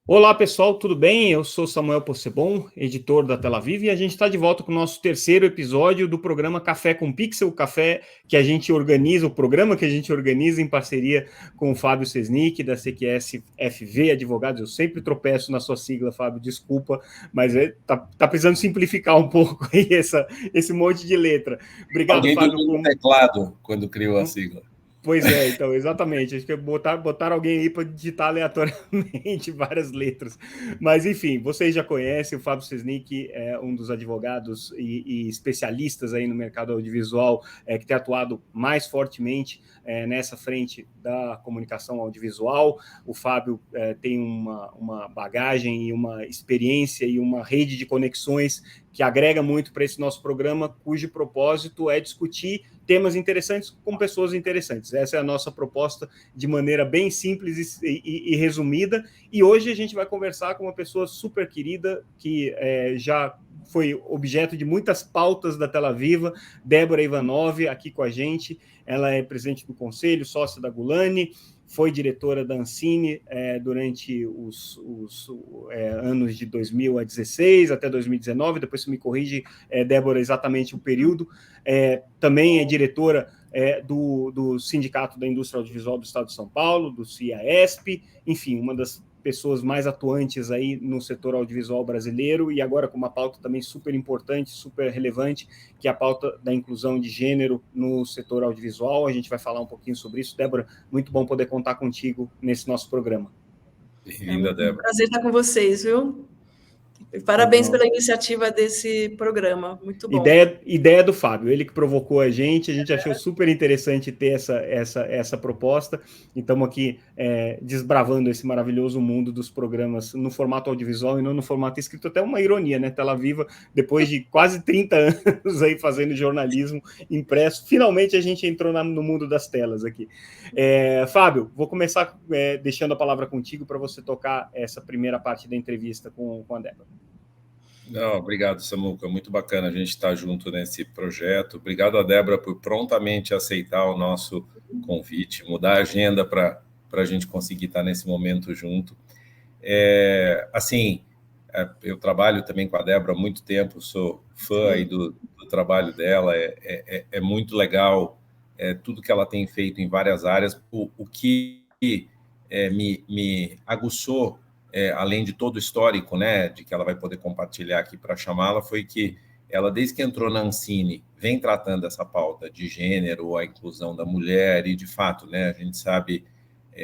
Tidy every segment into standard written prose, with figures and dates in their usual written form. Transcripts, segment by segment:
Olá pessoal, tudo bem? Eu sou Samuel Possebon, editor da Tel Aviv, e a gente está de volta com o nosso terceiro episódio do programa Café com Pixel, café que a gente organiza, o programa que a gente organiza em parceria com o Fábio Sesnick, da CQS FV Advogados. Eu sempre tropeço na sua sigla, Fábio, desculpa, mas tá precisando simplificar um pouco aí esse monte de letra. Obrigado, Alguém Fábio. dormiu no teclado quando criou a sigla. Pois é, então, exatamente. Acho que botaram alguém aí para digitar aleatoriamente várias letras. Mas, enfim, vocês já conhecem, o Fábio Sesnick é um dos advogados e especialistas aí no mercado audiovisual que tem atuado mais fortemente nessa frente da comunicação audiovisual. O Fábio tem uma bagagem e uma experiência e uma rede de conexões que agrega muito para esse nosso programa, cujo propósito é discutir temas interessantes com pessoas interessantes. Essa é a nossa proposta de maneira bem simples e resumida. E hoje a gente vai conversar com uma pessoa super querida que já foi objeto de muitas pautas da Tela Viva, Débora Ivanov, aqui com a gente. Ela é presidente do conselho, sócia da Gulani, foi diretora da Ancine durante os anos de 2016 até 2019, depois você me corrige, Débora, exatamente o período. Também é diretora do Sindicato da Indústria Audiovisual do Estado de São Paulo, do CIAESP, enfim, uma das pessoas mais atuantes aí no setor audiovisual brasileiro, e agora com uma pauta também super importante, super relevante, que é a pauta da inclusão de gênero no setor audiovisual. A gente vai falar um pouquinho sobre isso. Débora, muito bom poder contar contigo nesse nosso programa. Bem-vinda, Débora. É um prazer estar com vocês, viu? Parabéns pela iniciativa desse programa, muito bom. Ideia do Fábio, ele que provocou a gente achou super interessante ter essa proposta, e estamos aqui desbravando esse maravilhoso mundo dos programas no formato audiovisual e não no formato escrito, até uma ironia, né? Tela Viva, depois de quase 30 anos aí fazendo jornalismo impresso, finalmente a gente entrou no mundo das telas aqui. Fábio, vou começar deixando a palavra contigo para você tocar essa primeira parte da entrevista com a Débora. Não, obrigado, Samuca. Muito bacana a gente estar junto nesse projeto. Obrigado a Débora por prontamente aceitar o nosso convite, mudar a agenda para a gente conseguir estar nesse momento junto. Eu trabalho também com a Débora há muito tempo, sou fã aí do trabalho dela, é muito legal tudo que ela tem feito em várias áreas. O que me aguçou, além de todo o histórico, né, de que ela vai poder compartilhar aqui para chamá-la, foi que ela, desde que entrou na Ancine, vem tratando essa pauta de gênero, a inclusão da mulher, e, de fato, né, a gente sabe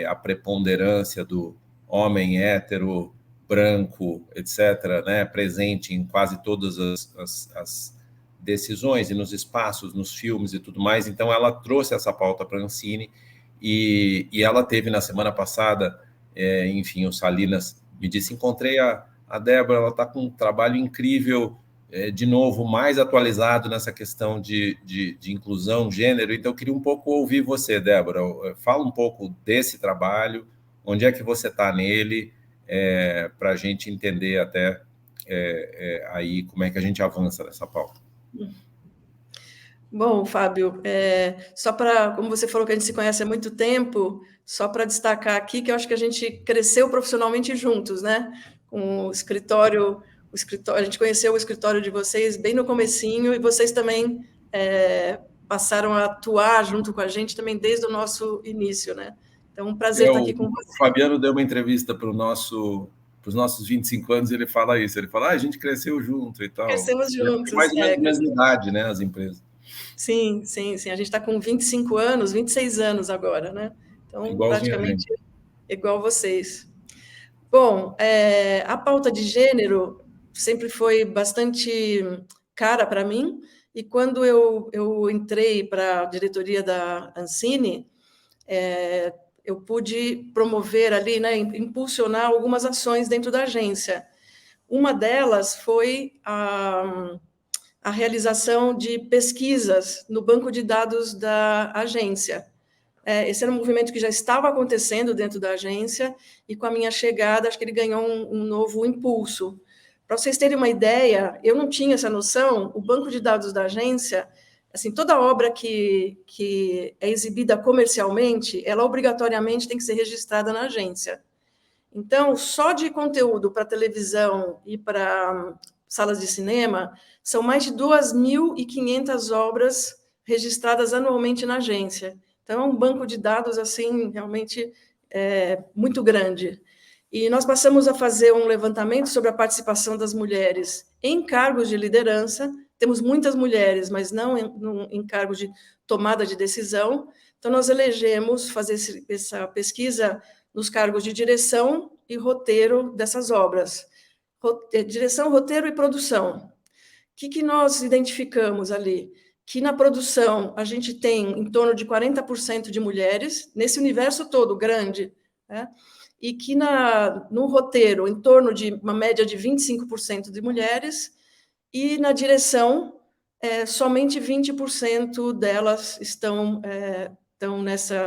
a preponderância do homem hétero, branco, etc., né, presente em quase todas as decisões e nos espaços, nos filmes e tudo mais. Então, ela trouxe essa pauta para a Ancine, e ela teve, na semana passada, enfim, o Salinas me disse, encontrei a Débora, ela está com um trabalho incrível, de novo, mais atualizado nessa questão de inclusão, gênero. Então, eu queria um pouco ouvir você, Débora. Fala um pouco desse trabalho, onde é que você está nele, para a gente entender até aí como é que a gente avança nessa pauta. Bom, Fábio, como você falou que a gente se conhece há muito tempo, só para destacar aqui que eu acho que a gente cresceu profissionalmente juntos, né? Com o escritório, a gente conheceu o escritório de vocês bem no comecinho, e vocês também passaram a atuar junto com a gente também desde o nosso início, né? Então, um prazer estar aqui com você. O Fabiano deu uma entrevista para os nossos 25 anos, ele fala isso, ele fala, a gente cresceu junto e tal. Crescemos juntos. Mais ou menos a mesma idade, né, as empresas. Sim. A gente está com 25 anos, 26 anos agora, né? Então, igualzinho praticamente igual vocês. Bom, a pauta de gênero sempre foi bastante cara para mim, e quando eu entrei para a diretoria da Ancine, eu pude promover ali, né, impulsionar algumas ações dentro da agência. Uma delas foi a realização de pesquisas no banco de dados da agência. Esse era um movimento que já estava acontecendo dentro da agência, e com a minha chegada, acho que ele ganhou um novo impulso. Para vocês terem uma ideia, eu não tinha essa noção, o banco de dados da agência, assim, toda obra que é exibida comercialmente, ela obrigatoriamente tem que ser registrada na agência. Então, só de conteúdo para televisão e para salas de cinema, são mais de 2.500 obras registradas anualmente na agência. Então, é um banco de dados assim realmente muito grande. E nós passamos a fazer um levantamento sobre a participação das mulheres em cargos de liderança. Temos muitas mulheres, mas não em cargos de tomada de decisão. Então, nós elegemos fazer essa pesquisa nos cargos de direção e roteiro dessas obras. Direção, roteiro e produção. O que nós identificamos ali? Que na produção a gente tem em torno de 40% de mulheres, nesse universo todo grande, né? E que no roteiro, em torno de uma média de 25% de mulheres, e na direção, somente 20% delas estão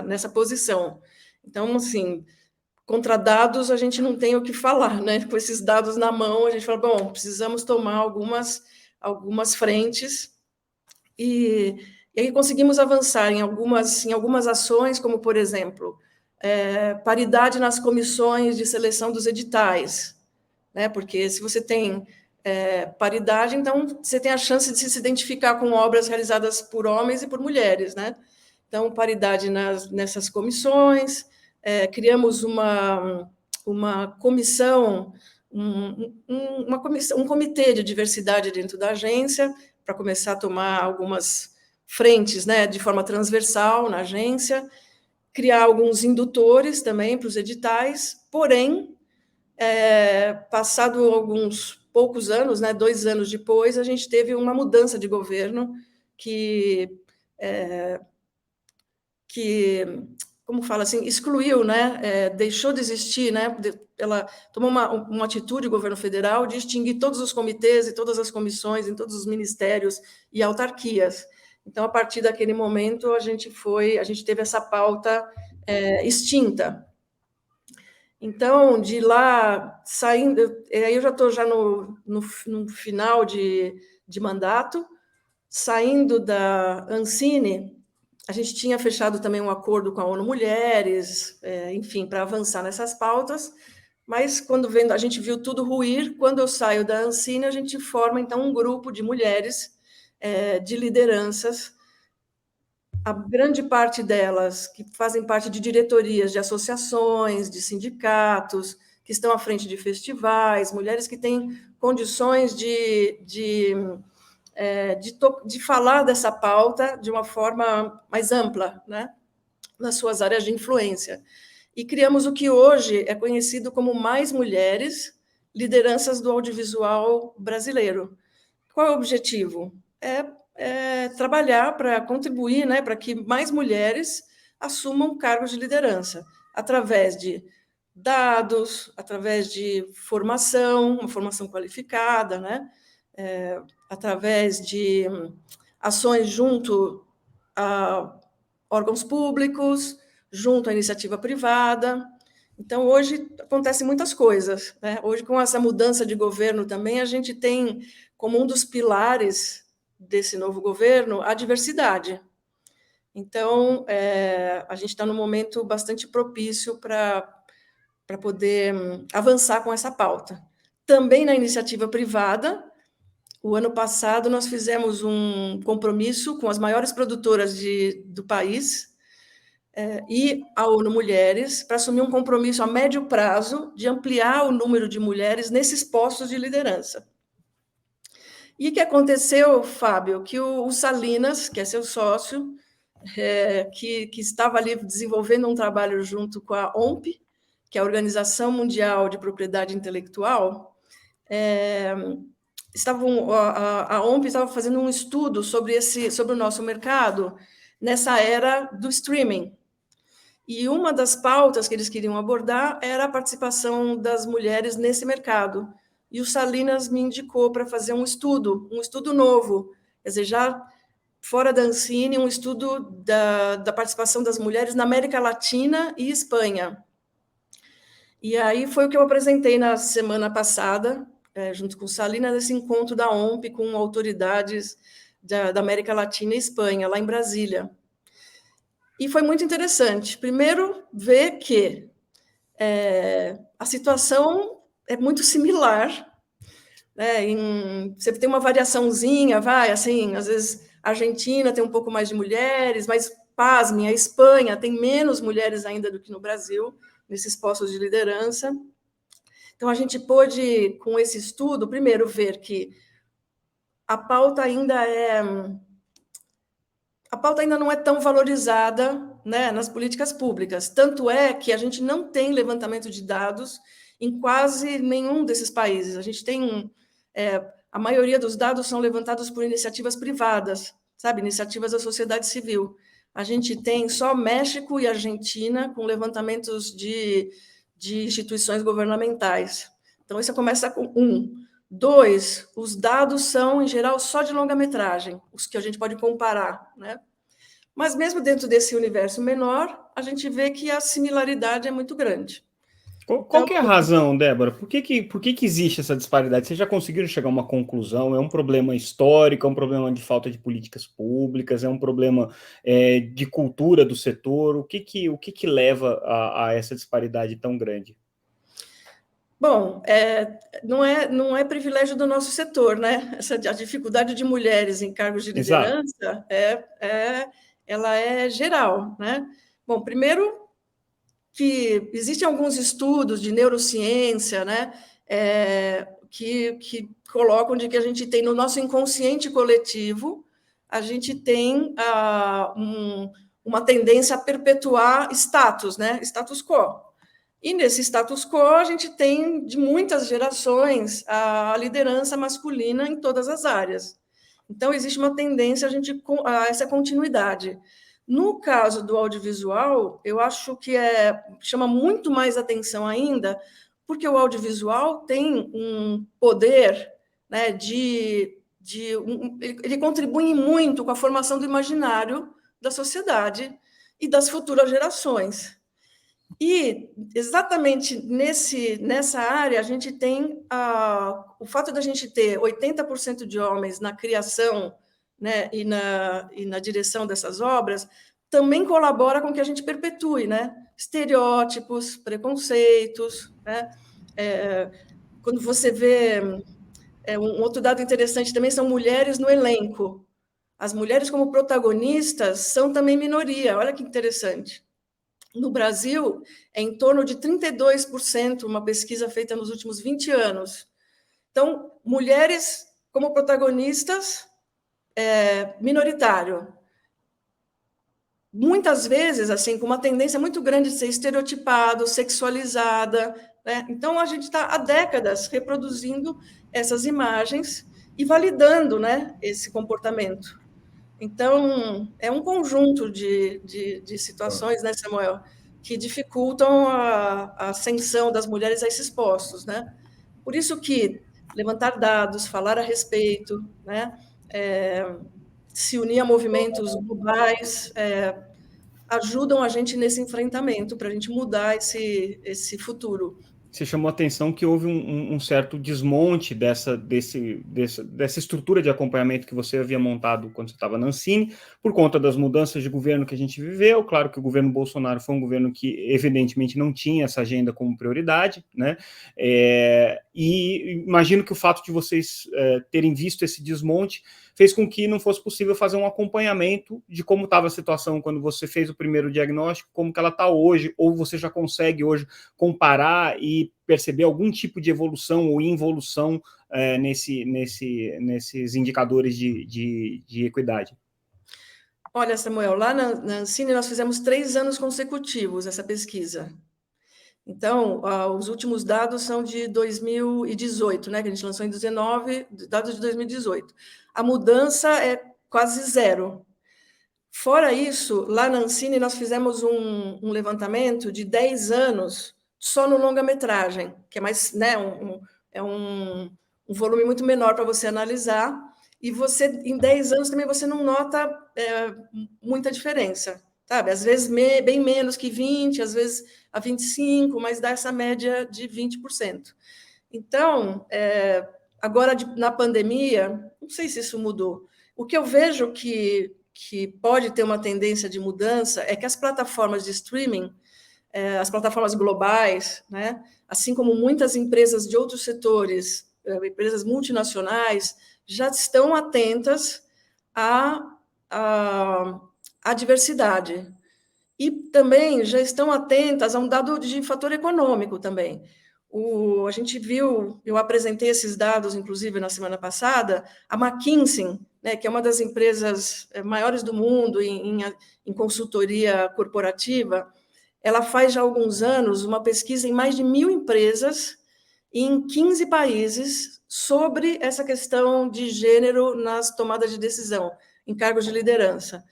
nessa posição. Então, assim, contra dados, a gente não tem o que falar, né? Com esses dados na mão, a gente fala, bom, precisamos tomar algumas frentes, e aí conseguimos avançar em algumas ações, como, por exemplo, paridade nas comissões de seleção dos editais, né? Porque se você tem paridade, então você tem a chance de se identificar com obras realizadas por homens e por mulheres, né? Então, paridade nessas comissões, criamos uma comissão, um comitê de diversidade dentro da agência, para começar a tomar algumas frentes, né, de forma transversal na agência, criar alguns indutores também para os editais, porém, passado alguns poucos anos, né, 2 anos depois, a gente teve uma mudança de governo que como fala assim, excluiu, né, deixou de existir, né, ela tomou uma atitude, o governo federal, de extinguir todos os comitês e todas as comissões em todos os ministérios e autarquias. Então, a partir daquele momento, a gente teve essa pauta extinta. Então, de lá, saindo, aí eu já estou no final de mandato, saindo da Ancine, a gente tinha fechado também um acordo com a ONU Mulheres, enfim, para avançar nessas pautas, mas quando a gente viu tudo ruir, quando eu saio da Ancine, a gente forma, então, um grupo de mulheres, de lideranças, a grande parte delas que fazem parte de diretorias de associações, de sindicatos, que estão à frente de festivais, mulheres que têm condições de falar dessa pauta de uma forma mais ampla, né, nas suas áreas de influência. E criamos o que hoje é conhecido como Mais Mulheres, Lideranças do Audiovisual Brasileiro. Qual é o objetivo? Trabalhar para contribuir, né, para que mais mulheres assumam cargos de liderança, através de dados, através de formação, uma formação qualificada, né, através de ações junto a órgãos públicos, junto à iniciativa privada. Então, hoje acontecem muitas coisas, né? Hoje, com essa mudança de governo também, a gente tem como um dos pilares desse novo governo a diversidade. Então, a gente está num momento bastante propício para poder avançar com essa pauta. Também na iniciativa privada, o ano passado nós fizemos um compromisso com as maiores produtoras do país, e a ONU Mulheres, para assumir um compromisso a médio prazo de ampliar o número de mulheres nesses postos de liderança. E o que aconteceu, Fábio? Que o Salinas, que é seu sócio, que estava ali desenvolvendo um trabalho junto com a OMP, que é a Organização Mundial de Propriedade Intelectual, a OMP estava fazendo um estudo sobre o nosso mercado nessa era do streaming. E uma das pautas que eles queriam abordar era a participação das mulheres nesse mercado. E o Salinas me indicou para fazer um estudo novo, quer dizer, já fora da Ancine, um estudo da participação das mulheres na América Latina e Espanha. E aí foi o que eu apresentei na semana passada, junto com o Salinas, nesse encontro da OMP com autoridades da América Latina e Espanha, lá em Brasília. E foi muito interessante. Primeiro, ver que a situação é muito similar, né? Você tem uma variaçãozinha, assim, às vezes a Argentina tem um pouco mais de mulheres, mas, pasmem, a Espanha tem menos mulheres ainda do que no Brasil, nesses postos de liderança. Então, a gente pôde, com esse estudo, primeiro ver que a pauta ainda não é tão valorizada, né, nas políticas públicas. Tanto é que a gente não tem levantamento de dados em quase nenhum desses países. A gente tem a maioria dos dados são levantados por iniciativas privadas, sabe, iniciativas da sociedade civil. A gente tem só México e Argentina com levantamentos de instituições governamentais. Então, isso começa com 1. 2, os dados são, em geral, só de longa-metragem, os que a gente pode comparar, né? Mas mesmo dentro desse universo menor, a gente vê que a similaridade é muito grande. Qual que é a razão, Débora? Por que existe essa disparidade? Vocês já conseguiram chegar a uma conclusão? É um problema histórico, é um problema de falta de políticas públicas, é um problema de cultura do setor? O que leva a essa disparidade tão grande? Bom, não é privilégio do nosso setor, né? A dificuldade de mulheres em cargos de Exato. liderança ela é geral, né? Bom, primeiro que existem alguns estudos de neurociência, né, que colocam de que a gente tem no nosso inconsciente coletivo, a gente tem uma tendência a perpetuar status, né, status quo. E nesse status quo a gente tem de muitas gerações a liderança masculina em todas as áreas. Então existe uma tendência a essa continuidade. No caso do audiovisual, eu acho que chama muito mais atenção ainda, porque o audiovisual tem um poder, né, ele contribui muito com a formação do imaginário da sociedade e das futuras gerações. E exatamente nessa área a gente tem o fato da gente ter 80% de homens na criação, né, e na direção dessas obras, também colabora com que a gente perpetue, né, estereótipos, preconceitos, né? Quando você vê um outro dado interessante também são mulheres no elenco. As mulheres como protagonistas são também minoria. Olha que interessante. No Brasil, é em torno de 32%, uma pesquisa feita nos últimos 20 anos. Então, mulheres como protagonistas, minoritário. Muitas vezes, assim, com uma tendência muito grande de ser estereotipado, sexualizada, né? Então, a gente está há décadas reproduzindo essas imagens e validando, né, esse comportamento. Então, é um conjunto de situações, né, Samuel, que dificultam a ascensão das mulheres a esses postos, né? Por isso que levantar dados, falar a respeito, né, se unir a movimentos globais, ajudam a gente nesse enfrentamento, para a gente mudar esse futuro. Você chamou a atenção que houve um certo desmonte dessa estrutura de acompanhamento que você havia montado quando você estava na Ancine, por conta das mudanças de governo que a gente viveu. Claro que o governo Bolsonaro foi um governo que, evidentemente, não tinha essa agenda como prioridade, né? E imagino que o fato de vocês terem visto esse desmonte fez com que não fosse possível fazer um acompanhamento de como estava a situação quando você fez o primeiro diagnóstico, como que ela está hoje, ou você já consegue hoje comparar e perceber algum tipo de evolução ou involução nesses indicadores de equidade? Olha, Samuel, lá na Ancine nós fizemos 3 anos consecutivos essa pesquisa. Então, os últimos dados são de 2018, né, que a gente lançou em 2019, dados de 2018. A mudança é quase zero. Fora isso, lá na Ancine nós fizemos um levantamento de 10 anos só no longa-metragem, que é mais, né, um volume muito menor para você analisar, e você, em 10 anos também você não nota muita diferença, sabe? Às vezes bem menos que 20, às vezes a 25, mas dá essa média de 20%. Então, agora na pandemia, não sei se isso mudou. O que eu vejo que pode ter uma tendência de mudança é que as plataformas de streaming as plataformas globais, né? Assim como muitas empresas de outros setores, empresas multinacionais, já estão atentas à diversidade. E também já estão atentas a um dado de fator econômico também. A gente viu, eu apresentei esses dados, inclusive, na semana passada, a McKinsey, né, que é uma das empresas maiores do mundo em consultoria corporativa, ela faz já há alguns anos uma pesquisa em mais de 1.000 empresas em 15 países sobre essa questão de gênero nas tomadas de decisão, em cargos de liderança.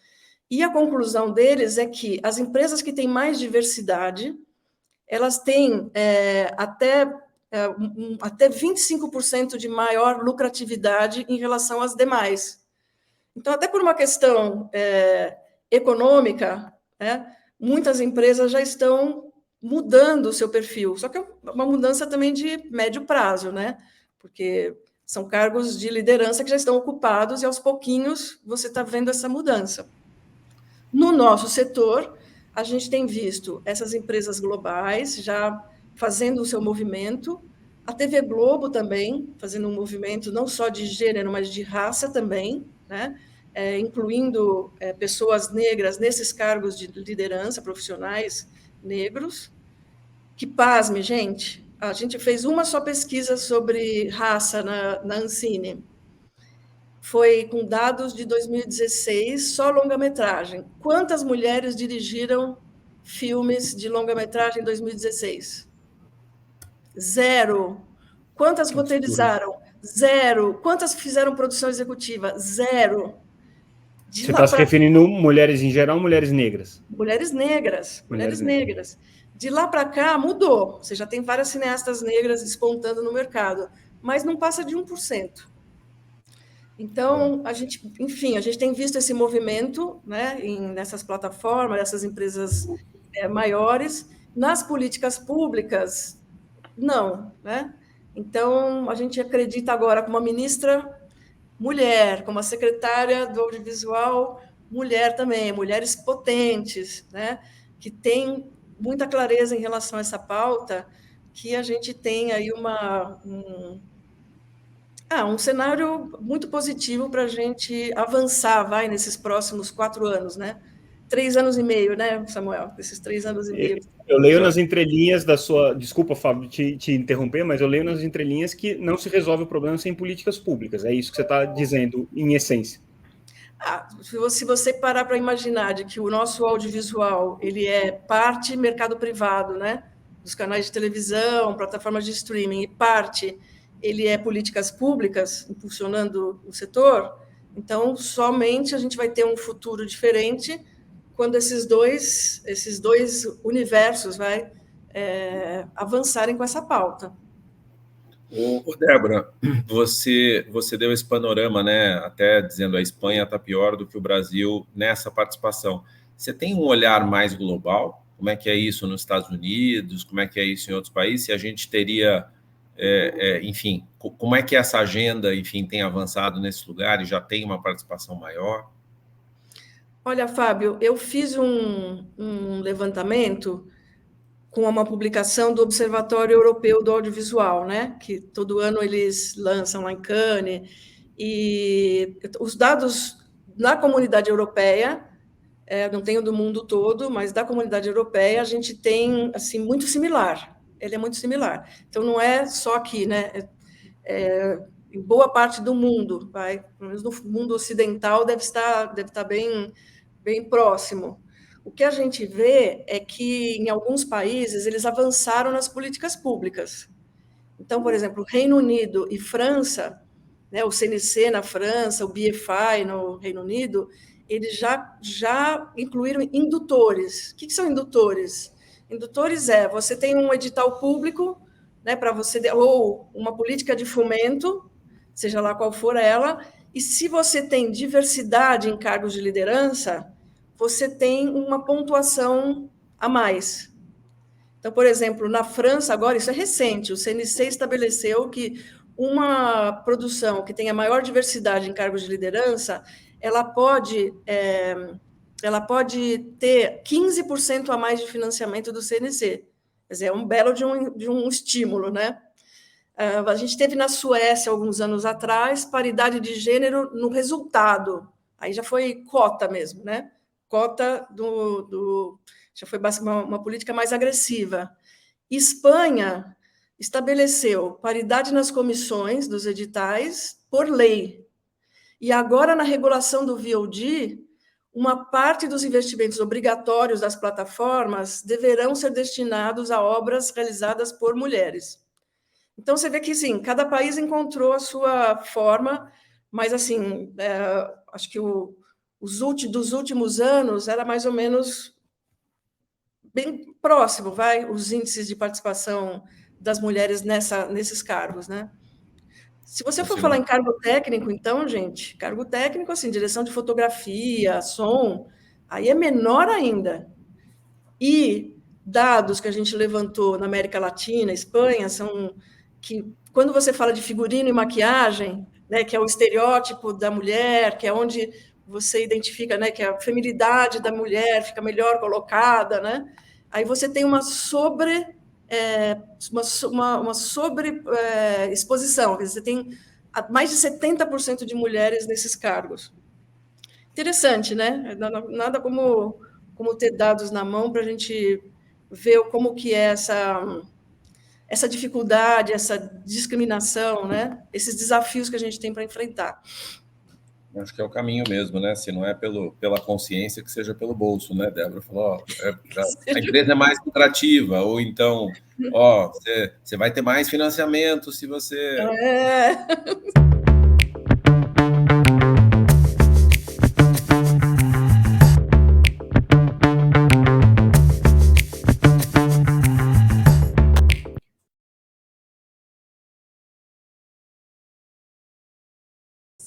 E a conclusão deles é que as empresas que têm mais diversidade, elas têm até 25% de maior lucratividade em relação às demais. Então, até por uma questão econômica, né, muitas empresas já estão mudando o seu perfil, só que é uma mudança também de médio prazo, né? Porque são cargos de liderança que já estão ocupados e, aos pouquinhos, você está vendo essa mudança. No nosso setor, a gente tem visto essas empresas globais já fazendo o seu movimento, a TV Globo também fazendo um movimento não só de gênero, mas de raça também, né? Incluindo pessoas negras nesses cargos de liderança, profissionais negros. Que pasme, gente, a gente fez uma só pesquisa sobre raça na Ancine. Foi com dados de 2016, só longa-metragem. Quantas mulheres dirigiram filmes de longa-metragem em 2016? 0. Quantas roteirizaram? 0. Quantas fizeram produção executiva? 0. Você está se referindo mulheres em geral ou mulheres negras? Mulheres negras. Mulheres negras. De lá para cá, mudou. Você já tem várias cineastas negras despontando no mercado, mas não passa de 1%. Então, a gente tem visto esse movimento, né, nessas plataformas, nessas empresas maiores. Nas políticas públicas, não, né? Então, a gente acredita agora com uma ministra mulher, com uma secretária do audiovisual mulher também, mulheres potentes, né, que têm muita clareza em relação a essa pauta, que a gente tem aí um cenário muito positivo para a gente avançar, nesses próximos 4 anos, né? 3 anos e meio, né, Samuel? Esses 3 anos e meio. Eu leio nas entrelinhas da sua... Desculpa, Fábio, te interromper, mas eu leio nas entrelinhas que não se resolve o problema sem políticas públicas. É isso que você está dizendo, em essência. Se você parar para imaginar de que o nosso audiovisual ele é parte mercado privado, né? Dos canais de televisão, plataformas de streaming, e parte ele é políticas públicas impulsionando o setor, então somente a gente vai ter um futuro diferente quando esses dois universos avançarem com essa pauta. Débora, você deu esse panorama, né? Até dizendo a Espanha está pior do que o Brasil nessa participação. Você tem um olhar mais global? Como é que é isso nos Estados Unidos? Como é que é isso em outros países? Se a gente teria... enfim, como é que essa agenda, enfim, tem avançado nesse lugar e já tem uma participação maior? Olha, Fábio, eu fiz um levantamento com uma publicação do Observatório Europeu do Audiovisual, né? Que todo ano eles lançam lá em Cannes, e os dados na comunidade europeia, não tenho do mundo todo, mas da comunidade europeia a gente tem assim muito similar. Ele é muito similar. Então, não é só aqui, né? Em boa parte do mundo, pelo menos no mundo ocidental, deve estar bem próximo. O que a gente vê é que, em alguns países, eles avançaram nas políticas públicas. Então, por exemplo, Reino Unido e França, né, o CNC na França, o BFI no Reino Unido, eles já incluíram indutores. O que são indutores? Indutores você tem um edital público, né, para você, ou uma política de fomento, seja lá qual for ela, e se você tem diversidade em cargos de liderança, você tem uma pontuação a mais. Então, por exemplo, na França, agora, isso é recente, o CNC estabeleceu que uma produção que tenha maior diversidade em cargos de liderança, ela pode ela pode ter 15% a mais de financiamento do CNC. Quer dizer, é um belo de um estímulo, né? A gente teve na Suécia, alguns anos atrás, paridade de gênero no resultado. Aí já foi cota mesmo, né? Cota já foi uma política mais agressiva. Espanha estabeleceu paridade nas comissões dos editais por lei. E agora, na regulação do VOD, uma parte dos investimentos obrigatórios das plataformas deverão ser destinados a obras realizadas por mulheres. Então, você vê que, sim, cada país encontrou a sua forma, mas, assim, acho que dos últimos anos era mais ou menos bem próximo, os índices de participação das mulheres nesses cargos, né? Se você for falar em cargo técnico, então, gente, cargo técnico, assim, direção de fotografia, som, aí é menor ainda. E dados que a gente levantou na América Latina, Espanha, são que, quando você fala de figurino e maquiagem, né, que é o estereótipo da mulher, que é onde você identifica, né, que a feminilidade da mulher fica melhor colocada, né? Aí você tem uma exposição, quer dizer, você tem mais de 70% de mulheres nesses cargos. Interessante, né? Nada como ter dados na mão para a gente ver como que é essa dificuldade, essa discriminação, né? Esses desafios que a gente tem para enfrentar. Acho que é o caminho mesmo, né? Se não é pela consciência, que seja pelo bolso, né? Débora falou, a empresa é mais lucrativa, ou então, você vai ter mais financiamento se você...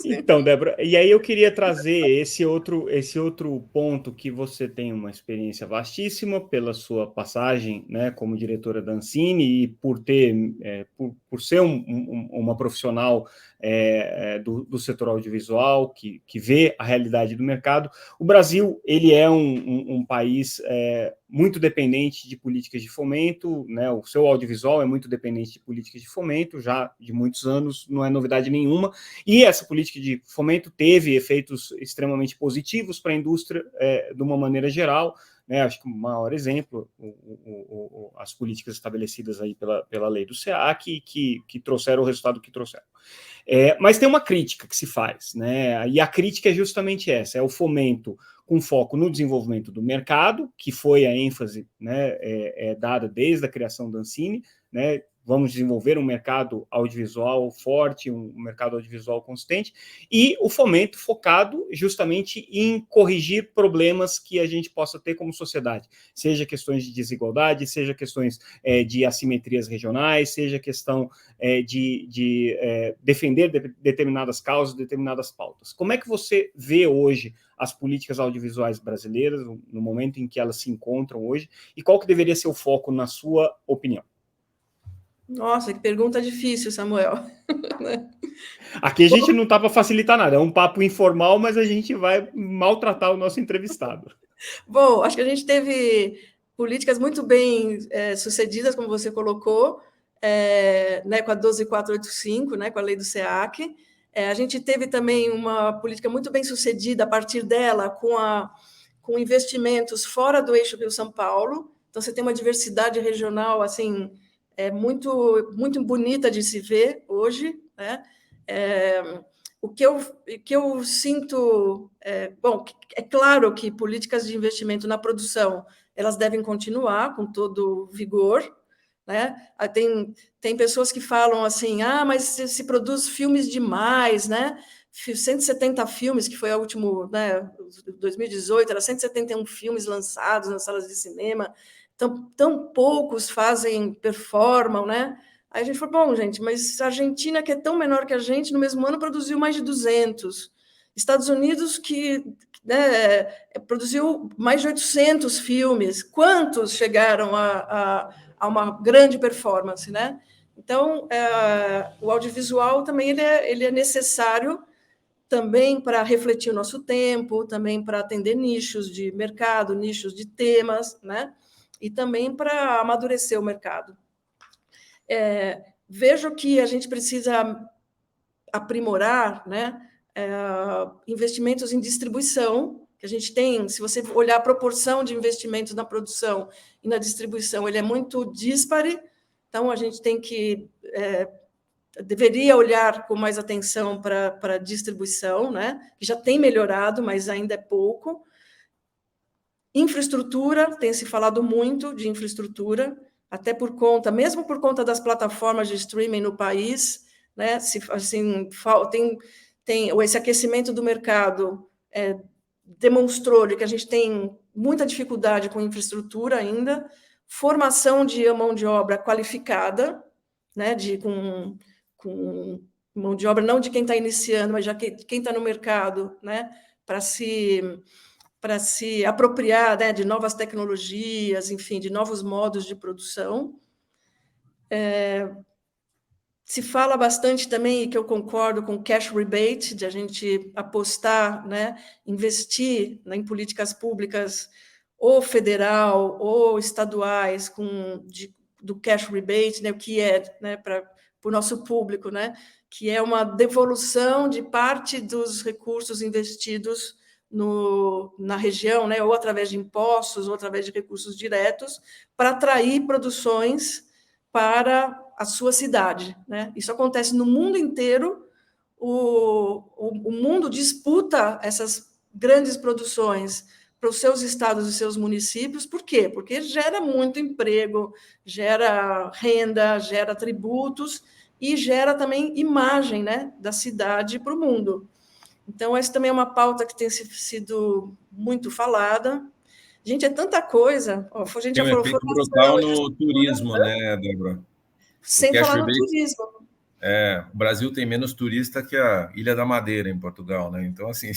Então, Débora, e aí eu queria trazer esse outro ponto, que você tem uma experiência vastíssima pela sua passagem, né, como diretora da Ancine, e por ser uma profissional do setor audiovisual que vê a realidade do mercado. O Brasil, ele é um país muito dependente de políticas de fomento, né? O seu audiovisual é muito dependente de políticas de fomento, já de muitos anos, não é novidade nenhuma, e essa política de fomento teve efeitos extremamente positivos para a indústria de uma maneira geral, né? Acho que o maior exemplo, as políticas estabelecidas aí pela lei do SEAC, que trouxeram o resultado que trouxeram. Mas tem uma crítica que se faz, né? E a crítica é justamente essa, é o fomento com foco no desenvolvimento do mercado, que foi a ênfase, né, dada desde a criação da Ancine, né? Vamos desenvolver um mercado audiovisual forte, um mercado audiovisual consistente, e o fomento focado justamente em corrigir problemas que a gente possa ter como sociedade, seja questões de desigualdade, seja questões de assimetrias regionais, seja questão de defender determinadas causas, determinadas pautas. Como é que você vê hoje as políticas audiovisuais brasileiras, no momento em que elas se encontram hoje, e qual que deveria ser o foco, na sua opinião? Nossa, que pergunta difícil, Samuel. Aqui a gente não está para facilitar nada, é um papo informal, mas a gente vai maltratar o nosso entrevistado. Bom, acho que a gente teve políticas muito bem sucedidas, como você colocou, né, com a 12485, né, com a lei do SEAC. A gente teve também uma política muito bem sucedida a partir dela, com investimentos fora do eixo Rio-São Paulo. Então, você tem uma diversidade regional assim, muito, muito bonita de se ver hoje, né? O que eu sinto... bom, é claro que políticas de investimento na produção elas devem continuar com todo vigor, né? Tem pessoas que falam assim, mas se produz filmes demais, né? 170 filmes, que foi a último, né, 2018, era 171 filmes lançados nas salas de cinema, tão poucos performam, né? Aí a gente falou, bom, gente, mas a Argentina, que é tão menor que a gente, no mesmo ano produziu mais de 200. Estados Unidos, que né, produziu mais de 800 filmes. Quantos chegaram a uma grande performance, né? Então, o audiovisual também ele é necessário também para refletir o nosso tempo, também para atender nichos de mercado, nichos de temas, né? E também para amadurecer o mercado. Vejo que a gente precisa aprimorar, né, investimentos em distribuição, que a gente tem, se você olhar a proporção de investimentos na produção e na distribuição, ele é muito díspare, então a gente tem que, deveria olhar com mais atenção para a distribuição, né, que já tem melhorado, mas ainda é pouco. Infraestrutura, tem se falado muito de infraestrutura, até por conta, mesmo por conta das plataformas de streaming no país, né? Assim, esse aquecimento do mercado demonstrou que a gente tem muita dificuldade com infraestrutura ainda, formação de mão de obra qualificada, né? Com mão de obra não de quem está iniciando, mas já quem está no mercado, né? Para se apropriar, né, de novas tecnologias, enfim, de novos modos de produção. Se fala bastante também, e que eu concordo com cash rebate, de a gente apostar, né, investir em políticas públicas, ou federal, ou estaduais, do cash rebate, né, o que é, né, para o nosso público, né, que é uma devolução de parte dos recursos investidos na região, né, ou através de impostos, ou através de recursos diretos, para atrair produções para a sua cidade, né? Isso acontece no mundo inteiro, o mundo disputa essas grandes produções para os seus estados e seus municípios. Por quê? Porque gera muito emprego, gera renda, gera tributos e gera também imagem, né, da cidade para o mundo. Então, essa também é uma pauta que tem sido muito falada. Gente, é tanta coisa. A gente tem já falou efeito brutal no turismo, né, Débora? Sem falar no turismo. O Brasil tem menos turista que a Ilha da Madeira, em Portugal, né? Então, assim...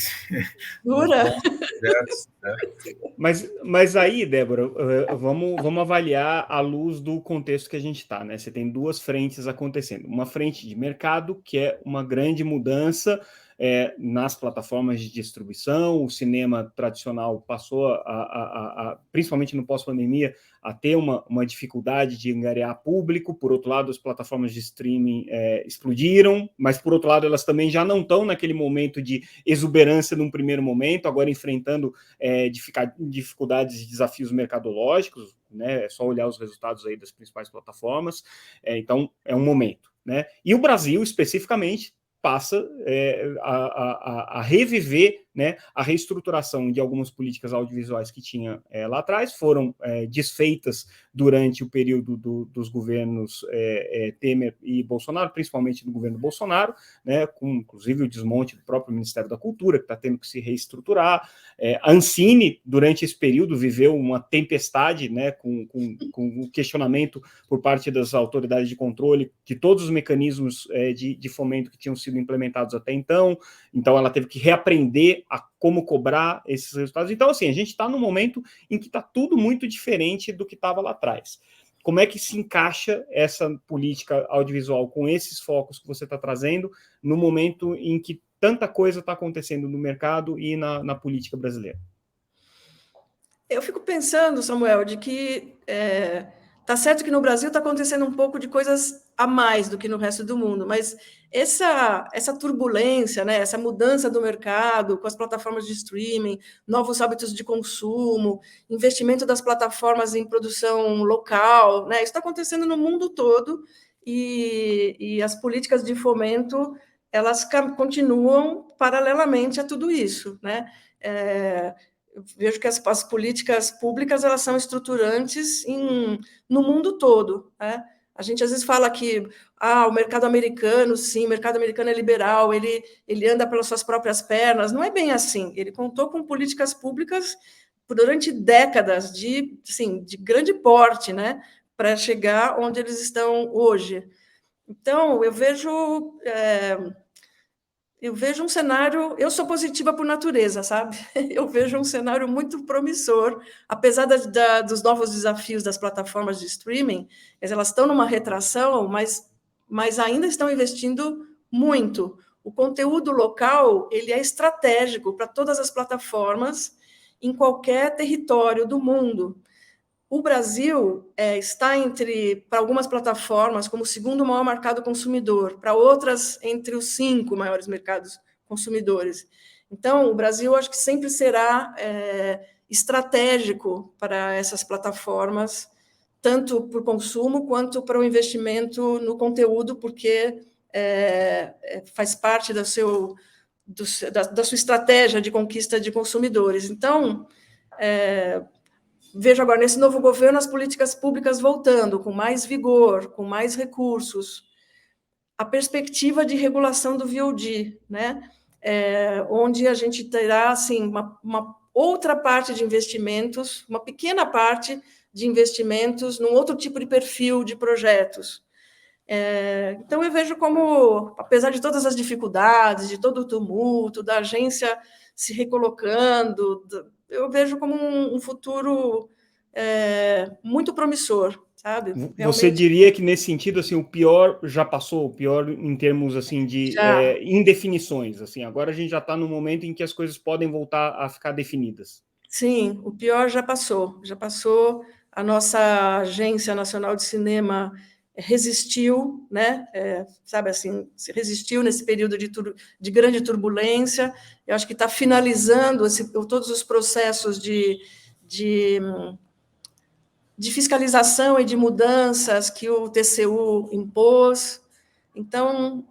Dura. Mas aí, Débora, vamos avaliar à luz do contexto que a gente está, né? Você tem duas frentes acontecendo. Uma frente de mercado, que é uma grande mudança nas plataformas de distribuição. O cinema tradicional passou, principalmente no pós-pandemia, a ter uma dificuldade de angariar público. Por outro lado, as plataformas de streaming explodiram, mas, por outro lado, elas também já não estão naquele momento de exuberância num primeiro momento, agora enfrentando dificuldades e desafios mercadológicos, né? É só olhar os resultados aí das principais plataformas. Então, é um momento, né? E o Brasil, especificamente, passa a reviver, né, a reestruturação de algumas políticas audiovisuais que tinha lá atrás, foram desfeitas durante o período dos governos Temer e Bolsonaro, principalmente do governo Bolsonaro, né, com inclusive o desmonte do próprio Ministério da Cultura, que está tendo que se reestruturar. A Ancine, durante esse período, viveu uma tempestade, né, com o questionamento por parte das autoridades de controle de todos os mecanismos de fomento que tinham sido implementados até então ela teve que reaprender a como cobrar esses resultados. Então, assim, a gente está num momento em que está tudo muito diferente do que estava lá atrás. Como é que se encaixa essa política audiovisual com esses focos que você está trazendo no momento em que tanta coisa está acontecendo no mercado e na política brasileira? Eu fico pensando, Samuel, de que tá certo que no Brasil está acontecendo um pouco de coisas a mais do que no resto do mundo, mas essa turbulência, né, essa mudança do mercado com as plataformas de streaming, novos hábitos de consumo, investimento das plataformas em produção local, né, isso está acontecendo no mundo todo e as políticas de fomento elas continuam paralelamente a tudo isso, né? Eu vejo que as políticas públicas elas são estruturantes no mundo todo, né? A gente às vezes fala que o mercado americano, sim, o mercado americano é liberal, ele anda pelas suas próprias pernas. Não é bem assim. Ele contou com políticas públicas durante décadas de grande porte, né, para chegar onde eles estão hoje. Então, eu vejo um cenário, eu sou positiva por natureza, sabe? Eu vejo um cenário muito promissor, apesar dos novos desafios das plataformas de streaming, elas estão numa retração, mas ainda estão investindo muito. o conteúdo local ele é estratégico para todas as plataformas em qualquer território do mundo. O Brasil está para algumas plataformas, como o segundo maior mercado consumidor, para outras, entre os 5 maiores mercados consumidores. Então, o Brasil, acho que sempre será estratégico para essas plataformas, tanto para o consumo quanto para o investimento no conteúdo, porque faz parte da sua estratégia de conquista de consumidores. Então, vejo agora, nesse novo governo, as políticas públicas voltando, com mais vigor, com mais recursos. A perspectiva de regulação do VOD, né? Onde a gente terá assim, uma outra parte de investimentos, uma pequena parte de investimentos num outro tipo de perfil de projetos. Então, eu vejo como, apesar de todas as dificuldades, de todo o tumulto, da agência se recolocando, eu vejo como um futuro muito promissor, sabe? Você Realmente, diria que, nesse sentido, assim, o pior já passou, o pior em termos assim, de indefinições. Assim, agora a gente já está no momento em que as coisas podem voltar a ficar definidas. Sim, o pior já passou. Já passou. A nossa Agência Nacional de Cinema resistiu, né? Sabe assim, resistiu nesse período de grande turbulência. Eu acho que está finalizando todos os processos de fiscalização e de mudanças que o TCU impôs. Então,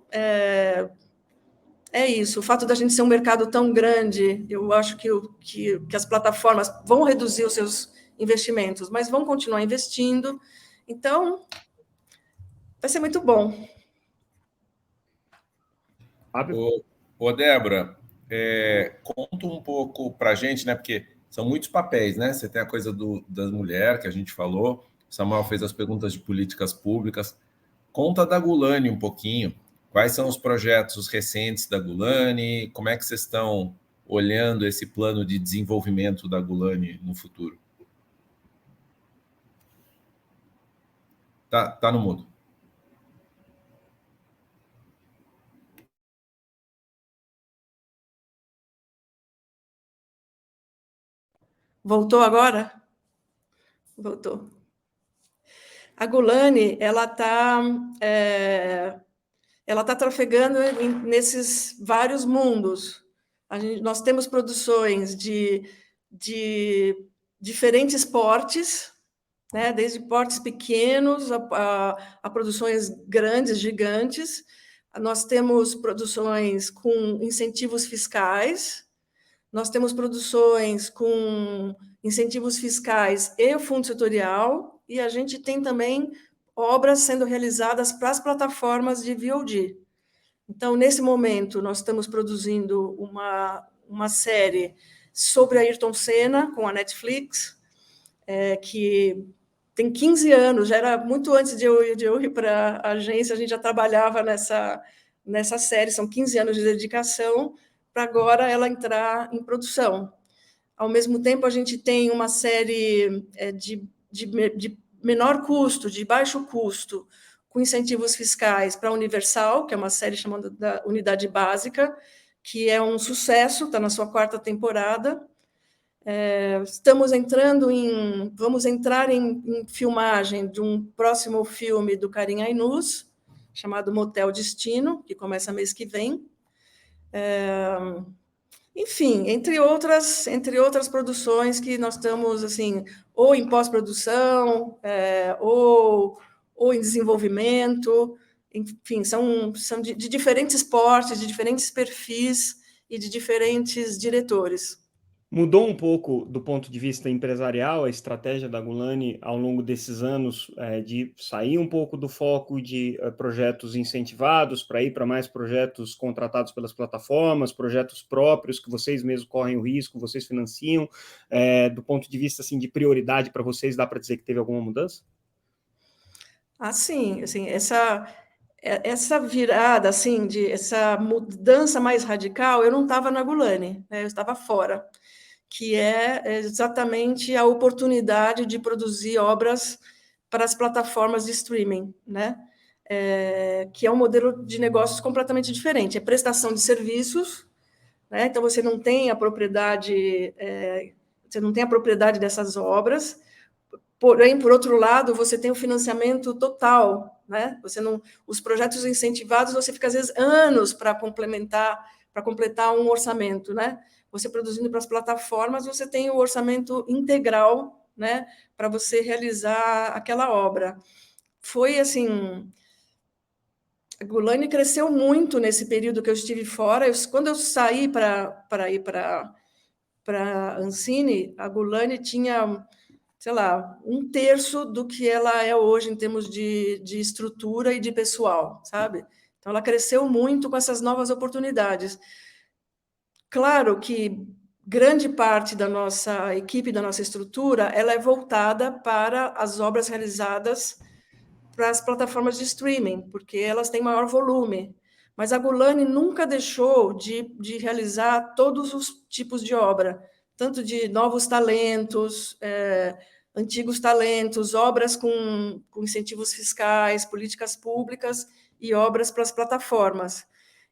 isso. O fato da gente ser um mercado tão grande, eu acho que as plataformas vão reduzir os seus investimentos, mas vão continuar investindo. Então, vai ser muito bom. Ô, Débora, conta um pouco para a gente, né? Porque são muitos papéis, né? Você tem a coisa das mulheres, que a gente falou, o Samuel fez as perguntas de políticas públicas. Conta da Gulani um pouquinho. Quais são os projetos recentes da Gulani? Como é que vocês estão olhando esse plano de desenvolvimento da Gulani no futuro? Tá no mudo. Voltou agora? Voltou. A Gulani, ela está trafegando nesses vários mundos. Nós temos produções de diferentes portes, né, desde portes pequenos a produções grandes, gigantes. Nós temos produções com incentivos fiscais, nós temos produções com incentivos fiscais e o fundo setorial, e a gente tem também obras sendo realizadas para as plataformas de VOD. Então, nesse momento, nós estamos produzindo uma série sobre Ayrton Senna, com a Netflix, que tem 15 anos, já era muito antes de eu ir para a agência, a gente já trabalhava nessa série, são 15 anos de dedicação, para agora ela entrar em produção. Ao mesmo tempo, a gente tem uma série de menor custo, de baixo custo, com incentivos fiscais para a Universal, que é uma série chamada da Unidade Básica, que é um sucesso, está na sua 4ª temporada. Vamos entrar em filmagem de um próximo filme do Karim Ainuz, chamado Motel Destino, que começa mês que vem. Enfim, entre outras produções que nós estamos assim, ou em pós-produção, ou em desenvolvimento, enfim, são de diferentes portes, de diferentes perfis e de diferentes diretores. Mudou um pouco do ponto de vista empresarial a estratégia da Gulani ao longo desses anos, de sair um pouco do foco de projetos incentivados para ir para mais projetos contratados pelas plataformas, projetos próprios que vocês mesmos correm o risco, vocês financiam, do ponto de vista assim, de prioridade para vocês, dá para dizer que teve alguma mudança? Sim, assim, essa virada, assim, essa mudança mais radical, eu não estava na Gulani, né? Eu estava fora, que é exatamente a oportunidade de produzir obras para as plataformas de streaming, né? que é um modelo de negócios completamente diferente. É prestação de serviços, né? Então, você não tem a propriedade, dessas obras, porém, por outro lado, você tem o financiamento total, né? Os projetos incentivados, você fica, às vezes, anos para completar um orçamento, né? Você produzindo para as plataformas, você tem o orçamento integral, né, para você realizar aquela obra. Foi assim, a Gulani cresceu muito nesse período que eu estive fora. Quando eu saí para ir para Ancine, a Gulani tinha, sei lá, 1/3 do que ela é hoje em termos de estrutura e de pessoal, sabe? Então, ela cresceu muito com essas novas oportunidades. Claro que grande parte da nossa equipe, da nossa estrutura, ela é voltada para as obras realizadas para as plataformas de streaming, porque elas têm maior volume. Mas a Gulani nunca deixou de realizar todos os tipos de obra, tanto de novos talentos, antigos talentos, obras com incentivos fiscais, políticas públicas e obras para as plataformas.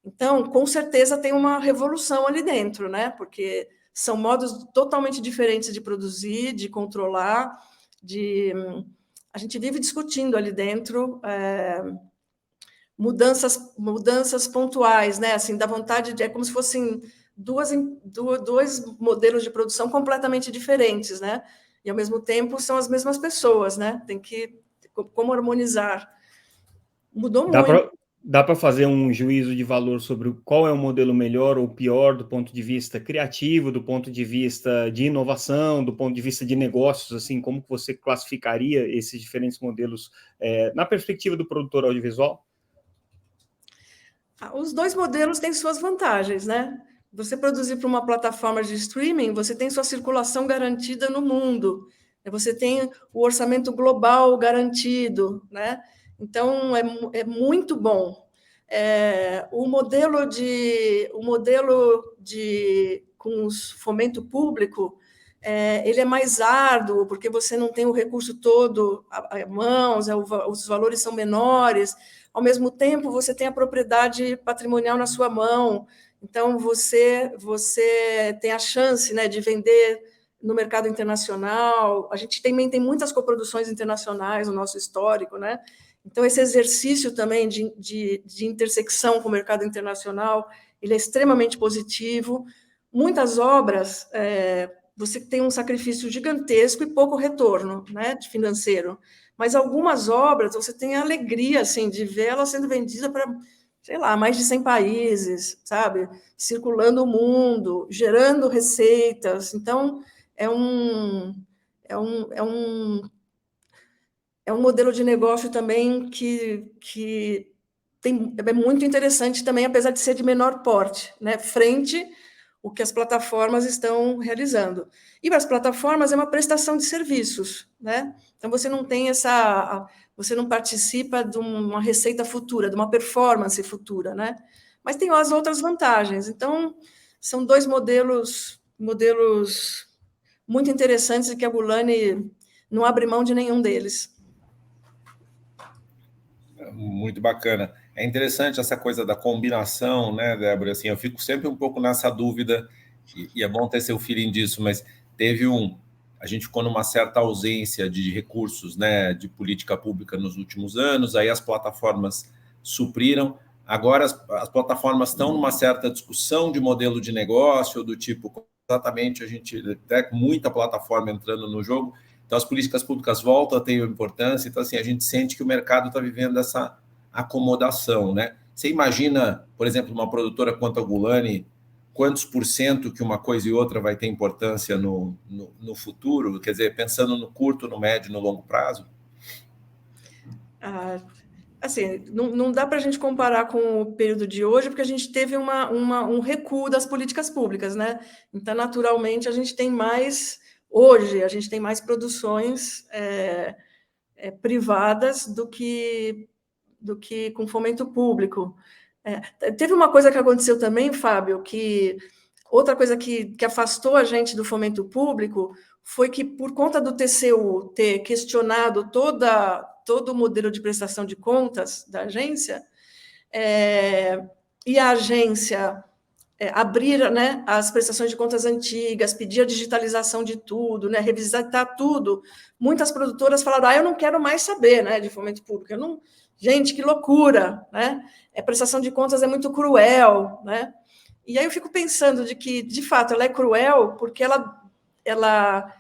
Então, com certeza tem uma revolução ali dentro, né? Porque são modos totalmente diferentes de produzir, de controlar, a gente vive discutindo ali dentro mudanças pontuais, né? Assim, da vontade é como se fossem dois modelos de produção completamente diferentes, né? E ao mesmo tempo são as mesmas pessoas, né? Tem que como harmonizar. Mudou muito. Dá para fazer um juízo de valor sobre qual é o modelo melhor ou pior do ponto de vista criativo, do ponto de vista de inovação, do ponto de vista de negócios, assim, como que você classificaria esses diferentes modelos na perspectiva do produtor audiovisual? Os dois modelos têm suas vantagens, né? Você produzir para uma plataforma de streaming, você tem sua circulação garantida no mundo, você tem o orçamento global garantido, né? Então, é muito bom. O modelo com fomento público, ele é mais árduo, porque você não tem o recurso todo a mãos, os valores são menores. Ao mesmo tempo, você tem a propriedade patrimonial na sua mão, então você tem a chance, né, de vender no mercado internacional. A gente também tem muitas coproduções internacionais no nosso histórico, né? Então, esse exercício também de intersecção com o mercado internacional, ele é extremamente positivo. Muitas obras, você tem um sacrifício gigantesco e pouco retorno, né, de financeiro. Mas algumas obras, você tem a alegria, assim, de ver ela sendo vendida para, sei lá, mais de 100 países, sabe? Circulando o mundo, gerando receitas. Então, é um modelo de negócio também que é muito interessante também, apesar de ser de menor porte, né? Frente o que as plataformas estão realizando. E para as plataformas é uma prestação de serviços, né? Então você não participa de uma receita futura, de uma performance futura, né? Mas tem as outras vantagens. Então são dois modelos muito interessantes e que a Gulani não abre mão de nenhum deles. Muito bacana. É interessante essa coisa da combinação, né, Débora? Assim, eu fico sempre um pouco nessa dúvida, e é bom ter seu feeling disso, mas a gente ficou numa certa ausência de recursos, né, de política pública nos últimos anos, aí as plataformas supriram. Agora as plataformas estão numa certa discussão de modelo de negócio, do tipo, exatamente, a gente até com muita plataforma entrando no jogo. Então, as políticas públicas voltam a ter importância. Então, assim, a gente sente que o mercado está vivendo essa acomodação, né? Você imagina, por exemplo, uma produtora quanto a Gulani, quantos % que uma coisa e outra vai ter importância no futuro? Quer dizer, pensando no curto, no médio e no longo prazo? Assim, não dá para a gente comparar com o período de hoje, porque a gente teve um recuo das políticas públicas, né? Então, naturalmente, hoje, a gente tem mais produções privadas do que com fomento público. Teve uma coisa que aconteceu também, Fábio, outra coisa que afastou a gente do fomento público foi que, por conta do TCU ter questionado todo o modelo de prestação de contas da agência, e a agência abrir, né, as prestações de contas antigas, pedir a digitalização de tudo, né, revisitar tudo. Muitas produtoras falaram, eu não quero mais saber, né, de fomento público. Eu não... Gente, que loucura, né? A prestação de contas é muito cruel, né? E aí eu fico pensando de que, de fato, ela é cruel porque ela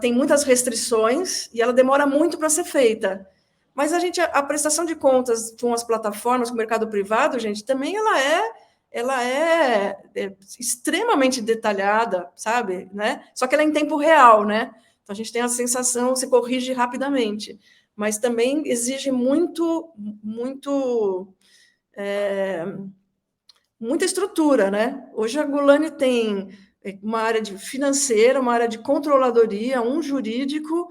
tem muitas restrições e ela demora muito para ser feita. Mas a prestação de contas com as plataformas, com o mercado privado, gente, também ela é extremamente detalhada, sabe? Né? Só que ela é em tempo real, né? Então a gente tem a sensação, se corrige rapidamente, mas também exige muita estrutura, né? Hoje a Gulani tem uma área de financeira, uma área de controladoria, um jurídico,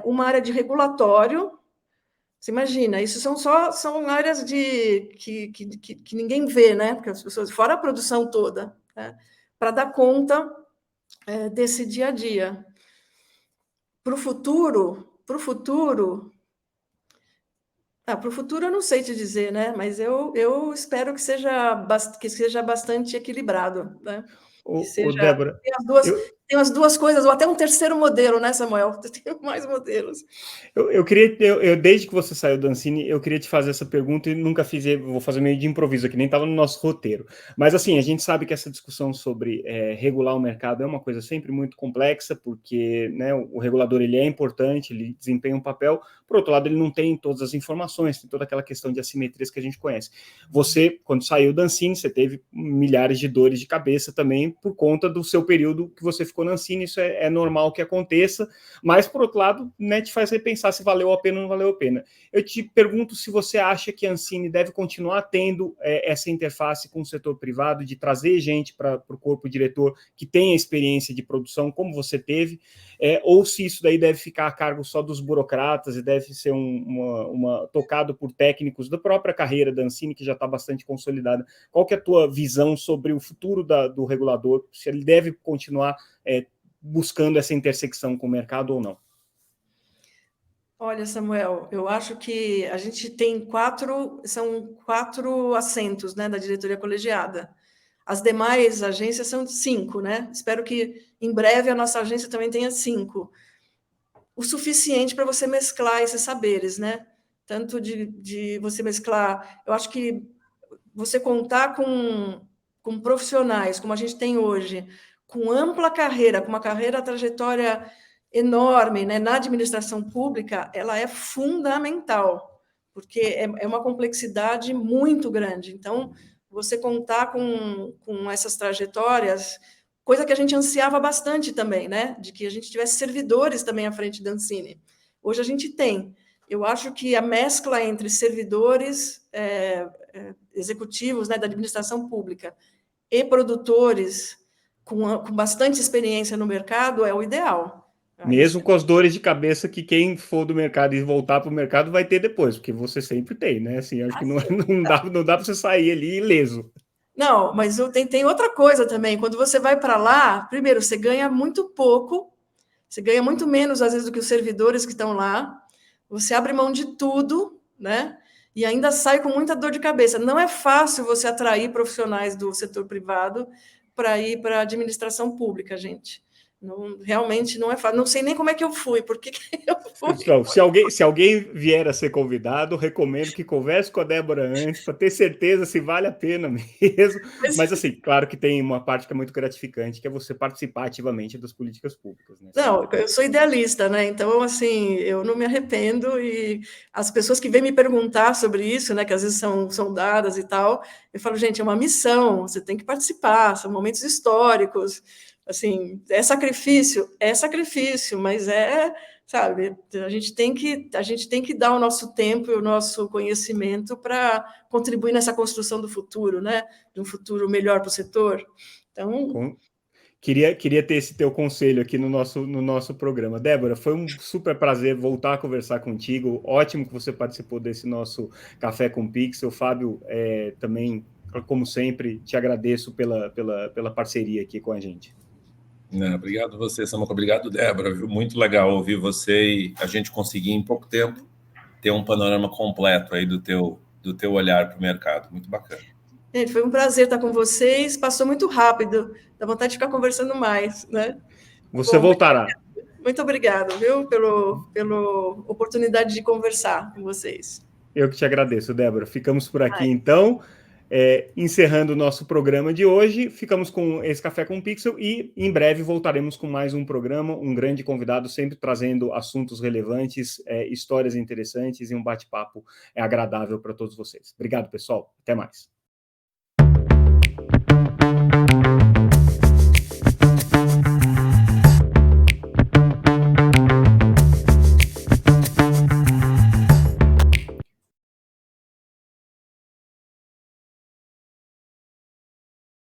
uma área de regulatório. Você imagina, isso são áreas que ninguém vê, né? Porque as pessoas, fora a produção toda, né? Para dar conta desse dia a dia. Para o futuro, eu não sei te dizer, né? Mas eu espero que seja bastante equilibrado, né? Que seja, Débora, tem as duas coisas, ou até um terceiro modelo, né, Samuel? Tem mais modelos. Eu queria, desde que você saiu do Ancine, eu queria te fazer essa pergunta e nunca fiz, vou fazer meio de improviso aqui, nem estava no nosso roteiro. Mas assim, a gente sabe que essa discussão sobre regular o mercado é uma coisa sempre muito complexa, porque, né, o regulador ele é importante, ele desempenha um papel, por outro lado, ele não tem todas as informações, tem toda aquela questão de assimetrias que a gente conhece. Você, quando saiu do Ancine, você teve milhares de dores de cabeça também por conta do seu período que você ficou no Ancine, isso é normal que aconteça, mas, por outro lado, né, te faz repensar se valeu a pena ou não valeu a pena. Eu te pergunto se você acha que a Ancine deve continuar tendo essa interface com o setor privado, de trazer gente para o corpo diretor que tenha experiência de produção, como você teve, ou se isso daí deve ficar a cargo só dos burocratas e deve ser tocado por técnicos da própria carreira da Ancine, que já está bastante consolidada. Qual que é a tua visão sobre o futuro do regulador, se ele deve continuar buscando essa intersecção com o mercado ou não? Olha, Samuel, eu acho que a gente tem são quatro assentos, né, da diretoria colegiada. As demais agências são 5, né? Espero que em breve a nossa agência também tenha 5. O suficiente para você mesclar esses saberes, né? Tanto de você mesclar... Eu acho que você contar com profissionais, como a gente tem hoje, com ampla carreira, com uma trajetória enorme, né, na administração pública, ela é fundamental, porque é uma complexidade muito grande. Então, você contar com essas trajetórias, coisa que a gente ansiava bastante também, né, de que a gente tivesse servidores também à frente da Ancine. Hoje a gente tem. Eu acho que a mescla entre servidores executivos, né, da administração pública e produtores com bastante experiência no mercado é o ideal. Mesmo com as dores de cabeça que quem for do mercado e voltar para o mercado vai ter depois, porque você sempre tem, né? Assim, acho que não dá para você sair ali ileso. Não, mas tem outra coisa também. Quando você vai para lá, primeiro, você ganha muito pouco, você ganha muito menos, às vezes, do que os servidores que estão lá. Você abre mão de tudo, né? E ainda sai com muita dor de cabeça. Não é fácil você atrair profissionais do setor privado para ir para a administração pública, gente. Não, realmente não é fácil. Não sei nem como é que eu fui, por que eu fui. Então, se alguém vier a ser convidado, recomendo que converse com a Débora antes, para ter certeza se vale a pena mesmo. Mas, assim, claro que tem uma parte que é muito gratificante, que é você participar ativamente das políticas públicas. Né? Não, eu sou idealista, né? Então, assim, eu não me arrependo, e as pessoas que vêm me perguntar sobre isso, né, que às vezes são dadas e tal, eu falo, gente, é uma missão, você tem que participar, são momentos históricos, assim, é sacrifício, mas sabe, a gente tem que dar o nosso tempo e o nosso conhecimento para contribuir nessa construção do futuro, né? De um futuro melhor para o setor. Então... Queria ter esse teu conselho aqui no nosso programa. Débora, foi um super prazer voltar a conversar contigo. Ótimo que você participou desse nosso Café com Pixel. Fábio, também, como sempre, te agradeço pela parceria aqui com a gente. Obrigado a você, Samuca. Obrigado, Débora. Viu? Muito legal ouvir você e a gente conseguir, em pouco tempo, ter um panorama completo aí do teu olhar para o mercado. Muito bacana. Gente, foi um prazer estar com vocês. Passou muito rápido. Dá vontade de ficar conversando mais, né? Você voltará. Muito obrigado, viu, pela oportunidade de conversar com vocês. Eu que te agradeço, Débora. Ficamos por aqui, então. Encerrando o nosso programa de hoje, ficamos com esse Café com Pixel e em breve voltaremos com mais um programa, um grande convidado, sempre trazendo assuntos relevantes, histórias interessantes e um bate-papo agradável para todos vocês. Obrigado, pessoal. Até mais.